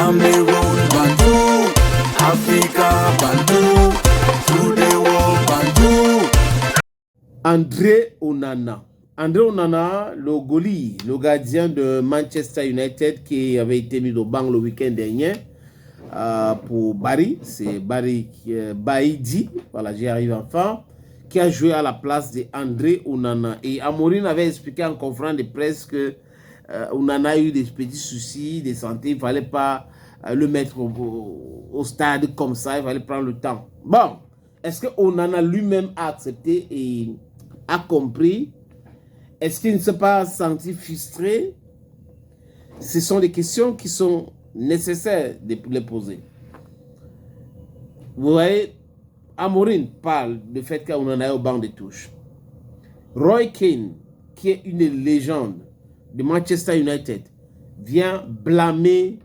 Cameroon, Bantou, Africa, Bantou, to the world, Bantou. André Onana. André Onana, le goalie, le gardien de Manchester United qui avait été mis au banc le week-end dernier pour Bari. C'est Bari Baïdi, voilà, j'y arrive enfin, qui a joué à la place de André Onana. Et Amorim avait expliqué en conférence de presse que Onana a eu des petits soucis de santé, il ne fallait pas le mettre au stade comme ça, il fallait prendre le temps. Bon, est-ce que Onana lui-même a accepté et a compris? Est-ce qu'il ne s'est pas senti frustré? Ce sont des questions qui sont nécessaires de les poser. Vous voyez, Amorim parle du fait qu'on en a au banc de touche. Roy Keane, qui est une légende de Manchester United, vient blâmer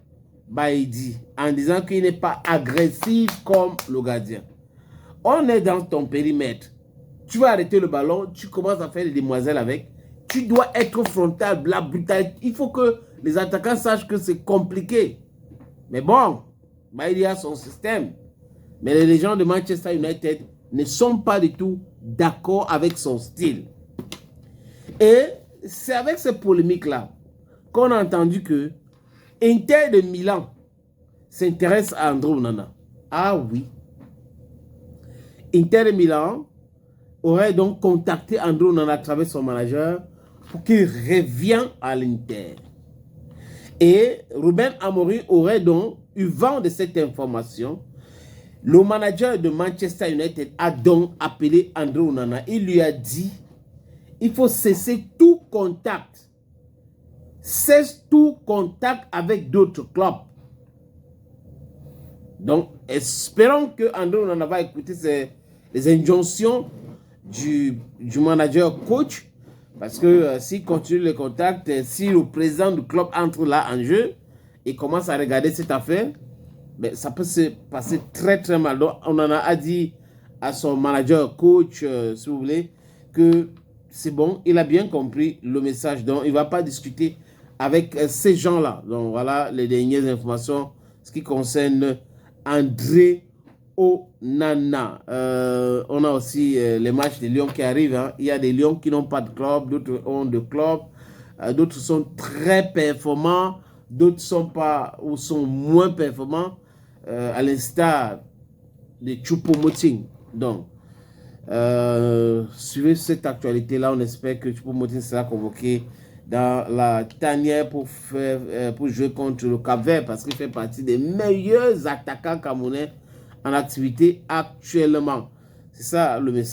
Baïdi en disant qu'il n'est pas agressif comme le gardien. On est dans ton périmètre. Tu vas arrêter le ballon, tu commences à faire des demoiselles avec. Tu dois être frontal, la brutalité. Il faut que les attaquants sachent que c'est compliqué. Mais bon, Baïdi a son système. Mais les gens de Manchester United ne sont pas du tout d'accord avec son style. Et c'est avec ces polémiques-là qu'on a entendu que Inter de Milan s'intéresse à André Onana. Ah oui. Inter de Milan aurait donc contacté André Onana à travers son manager pour qu'il revienne à l'Inter. Et Ruben Amorim aurait donc eu vent de cette information. Le manager de Manchester United a donc appelé André Onana. Il lui a dit, il faut cesser tout contact. Cesse tout contact avec d'autres clubs. Donc, espérons que André Onana va écouter les injonctions du manager coach. Parce que s'il continue le contact, si le président du club entre là en jeu et commence à regarder cette affaire, ben, ça peut se passer très très mal. Donc, on en a dit à son manager, coach, si vous voulez, que c'est bon, il a bien compris le message. Donc, il ne va pas discuter avec ces gens-là. Donc, voilà les dernières informations, ce qui concerne André Onana. On a aussi les matchs des Lions qui arrivent. Hein. Il y a des Lions qui n'ont pas de club, d'autres ont de club, d'autres sont très performants, d'autres sont pas ou sont moins performants, à l'instar de Choupo-Moting. Donc, suivez cette actualité-là, on espère que Choupo-Moting sera convoqué dans la tanière pour jouer contre le Cap-Vert parce qu'il fait partie des meilleurs attaquants camerounais en activité actuellement. C'est ça le message.